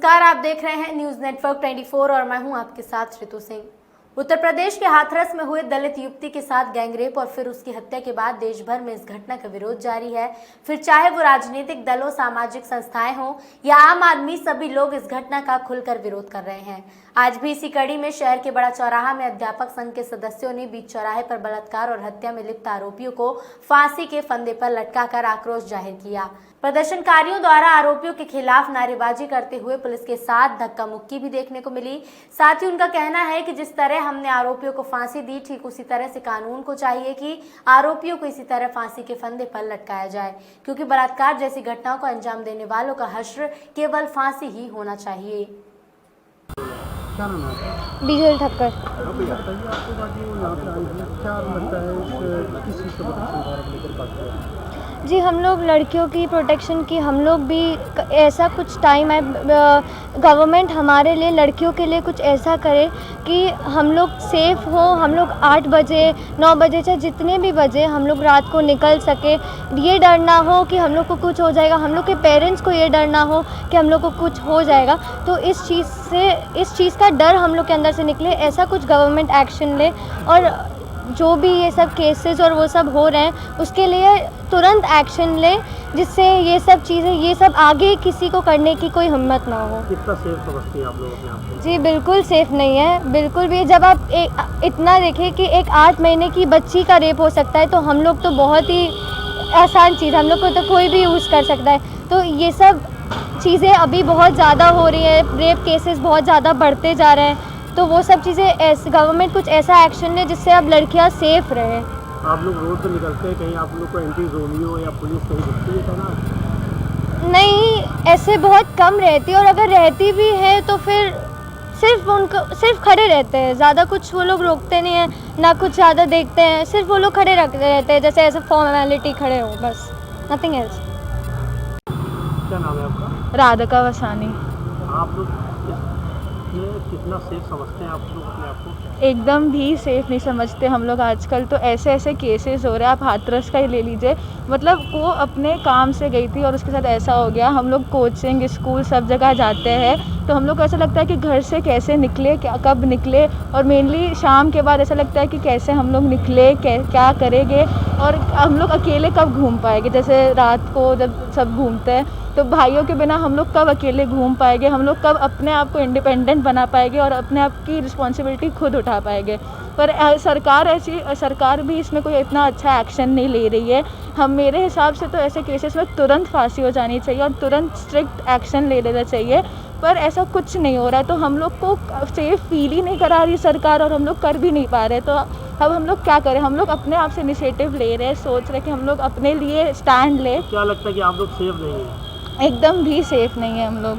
नमस्कार, आप देख रहे हैं न्यूज नेटवर्क 24 और मैं हूं आपके साथ ऋतु सिंह। उत्तर प्रदेश के हाथरस में हुए दलित युवती के साथ गैंगरेप और फिर उसकी हत्या के बाद देश भर में इस घटना का विरोध जारी है। फिर चाहे वो राजनीतिक दलों, सामाजिक संस्थाएं हों या आम आदमी, सभी लोग इस घटना का खुलकर विरोध कर रहे हैं। आज भी इसी कड़ी में शहर के बड़ा चौराहा में अध्यापक संघ के सदस्यों ने बीच चौराहे पर बलात्कार और हत्या में लिप्त आरोपियों को फांसी के फंदे पर लटकाकर आक्रोश जाहिर किया। प्रदर्शनकारियों द्वारा आरोपियों के खिलाफ नारेबाजी करते हुए पुलिस के साथ धक्का मुक्की भी देखने को मिली। साथ ही उनका कहना है कि जिस तरह हमने आरोपियों को फांसी दी, ठीक उसी तरह से कानून को चाहिए कि आरोपियों को इसी तरह फांसी के फंदे पर लटकाया जाए, क्योंकि बलात्कार जैसी घटनाओं को अंजाम देने वालों का हश्र केवल फांसी ही होना चाहिए। क्या नाम है? डीजल ठक्कर। आपको बाकी यहाँ पे आई है, क्या लगता है किस चीज़ का जी, हम लोग लड़कियों की प्रोटेक्शन की, हम लोग भी ऐसा कुछ टाइम है, गवर्नमेंट हमारे लिए, लड़कियों के लिए कुछ ऐसा करे कि हम लोग सेफ़ हो। हम लोग 8 बजे 9 बजे चाहे जितने भी बजे हम लोग रात को निकल सके। ये डर ना हो कि हम लोग को कुछ हो जाएगा, हम लोग के पेरेंट्स को ये डर ना हो कि हम लोग को कुछ हो जाएगा। तो इस चीज़ का डर हम लोग के अंदर से निकले, ऐसा कुछ गवर्नमेंट एक्शन ले और जो भी ये सब केसेस और वो सब हो रहे हैं उसके लिए तुरंत एक्शन ले, जिससे ये सब चीज़ें, ये सब आगे किसी को करने की कोई हिम्मत ना हो। कितना सेफ समझती हैं आप लोग अपने आप को? जी बिल्कुल सेफ नहीं है, बिल्कुल भी। जब आप इतना देखें कि एक 8 महीने की बच्ची का रेप हो सकता है, तो हम लोग तो बहुत ही आसान चीज़, हम लोग को तो कोई भी यूज़ कर सकता है। तो ये सब चीज़ें अभी बहुत ज़्यादा हो रही है, रेप केसेस बहुत ज़्यादा बढ़ते जा रहे हैं। तो वो सब चीज़ें गवर्नमेंट कुछ ऐसा एक्शन ले जिससे अब लड़कियां सेफ रहे। आप लोग रोड पे निकलते हैं, कहीं आप लोग को एंटी रोमियो या पुलिस कहीं दिखती है ना? नहीं, ऐसे बहुत कम रहती है, और अगर रहती भी है तो फिर सिर्फ खड़े रहते हैं, ज़्यादा कुछ वो लोग रोकते नहीं हैं, ना कुछ ज़्यादा देखते हैं, सिर्फ वो लोग खड़े रहते हैं जैसे ऐसे फॉर्मेलिटी खड़े हो, बस, नथिंग एल्स। क्या नाम है आपका? राधिका वसानी। आप लोग कितना सेफ समझते हैं आप लोग अपने आप को? एकदम भी सेफ नहीं समझते हम लोग। आजकल तो ऐसे ऐसे केसेस हो रहे हैं, आप हाथरस का ही ले लीजिए, मतलब वो अपने काम से गई थी और उसके साथ ऐसा हो गया। हम लोग कोचिंग, स्कूल सब जगह जाते हैं, तो हम लोग को ऐसा लगता है कि घर से कैसे निकले, कब निकले, और मेनली शाम के बाद ऐसा लगता है कि कैसे हम लोग निकले, क्या करेंगे, और हम लोग अकेले कब घूम पाएंगे। जैसे रात को जब सब घूमते हैं, तो भाइयों के बिना हम लोग कब अकेले घूम पाएंगे, हम लोग कब अपने आप को इंडिपेंडेंट बना पाएंगे और अपने आप की रिस्पॉन्सिबिलिटी खुद उठा पाएंगे। पर सरकार भी इसमें कोई इतना अच्छा एक्शन नहीं ले रही है। मेरे हिसाब से तो ऐसे केसेस में तुरंत फांसी हो जानी चाहिए और तुरंत स्ट्रिक्ट एक्शन ले लेना चाहिए, पर ऐसा कुछ नहीं हो रहा है। तो हम लोग को सेफ फील ही नहीं करा रही सरकार, और हम लोग कर भी नहीं पा रहे। तो अब हम लोग क्या करें? हम लोग अपने आप से इनिशिएटिव ले रहे हैं, सोच रहे कि हम लोग अपने लिए स्टैंड लें। क्या लगता है कि आप लोग सेफ नहीं हैं? एकदम भी सेफ नहीं है हम लोग।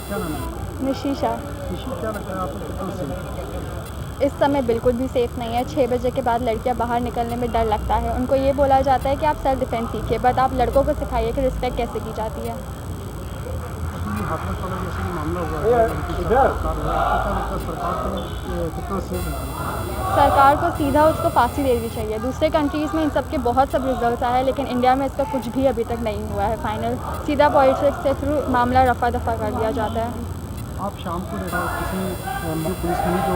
क्या नाम है? निशिशा। क्या लगता है आप लोग कितना सेफ? इस समय बिल्कुल भी सेफ़ नहीं है। 6 बजे के बाद लड़कियां बाहर निकलने में डर लगता है। उनको ये बोला जाता है कि आप सेल्फ डिफेंस सीखिए, बट आप लड़कों को सिखाइए कि रिस्पेक्ट कैसे की जाती है। हाथरस वाला जैसे मामला हुआ है, सरकार को कितना सेफ है? सरकार को सीधा उसको फांसी दे देनी चाहिए। दूसरे कंट्रीज़ में इन सब के बहुत सब रिजल्ट आए हैं, लेकिन इंडिया में इसका कुछ भी अभी तक नहीं हुआ है फाइनल। सीधा पॉलिटिक्स के थ्रू मामला रफा दफा कर दिया जाता है। आप शाम को देखा किसी पुलिस नहीं जो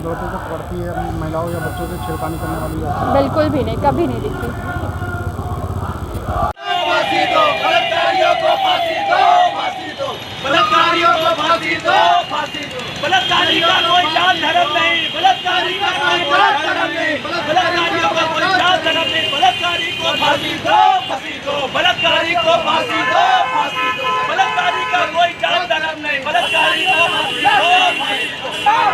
लड़कों को पकड़ती है, महिलाओं या बच्चों से छेड़खानी करने वाली है? बिल्कुल भी नहीं, कभी नहीं दिखती। फांसी दो, बलात्कारियों को फांसी दो, फांसी दो, बलात्कारियों को फांसी दो, फांसी दो। बलात्कारी का कोई जात धर्म नहीं, बलात्कारी का कोई जात धर्म नहीं, बलात्कारियों का कोई जात धर्म नहीं। बलात्कारी को फांसी दो, फांसी दो, बलात्कारी को फांसी दो, फांसी दो। बलात्कारी का कोई जात धर्म नहीं, बलात्कारी को फांसी दो,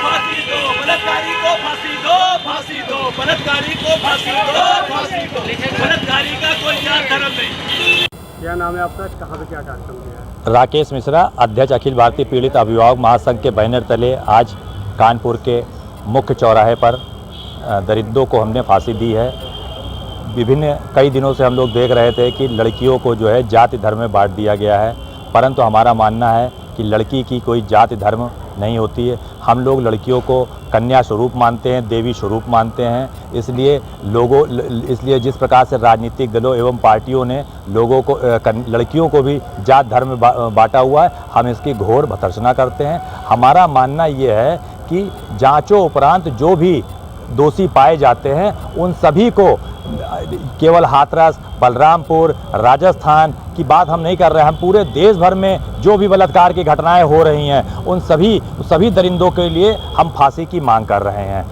फांसी दो, बलात्कारी को फांसी दो, फांसी दो, बलात्कारी को फांसी दो, फांसी दो। बलात्कारी का कोई जात धर्म नहीं। क्या नाम है आपका? कहाँ पे क्या कार्यक्रम किया है? राकेश मिश्रा, अध्यक्ष अखिल भारतीय पीड़ित अभिभावक महासंघ के बैनर तले आज कानपुर के मुख्य चौराहे पर दरिद्रों को हमने फांसी दी है। कई दिनों से हम लोग देख रहे थे कि लड़कियों को जो है जाति धर्म में बांट दिया गया है, परंतु हमारा मानना है कि लड़की की कोई जाति धर्म नहीं होती है। हम लोग लड़कियों को कन्या स्वरूप मानते हैं, देवी स्वरूप मानते हैं। इसलिए जिस प्रकार से राजनीतिक दलों एवं पार्टियों ने लोगों को लड़कियों को भी जात धर्म में बांटा हुआ है, हम इसकी घोर भर्त्सना करते हैं। हमारा मानना ये है कि जांचों उपरांत जो भी दोषी पाए जाते हैं उन सभी को, केवल हाथरस, बलरामपुर, राजस्थान की बात हम नहीं कर रहे हैं, हम पूरे देश भर में जो भी बलात्कार की घटनाएं हो रही हैं उन सभी दरिंदों के लिए हम फांसी की मांग कर रहे हैं।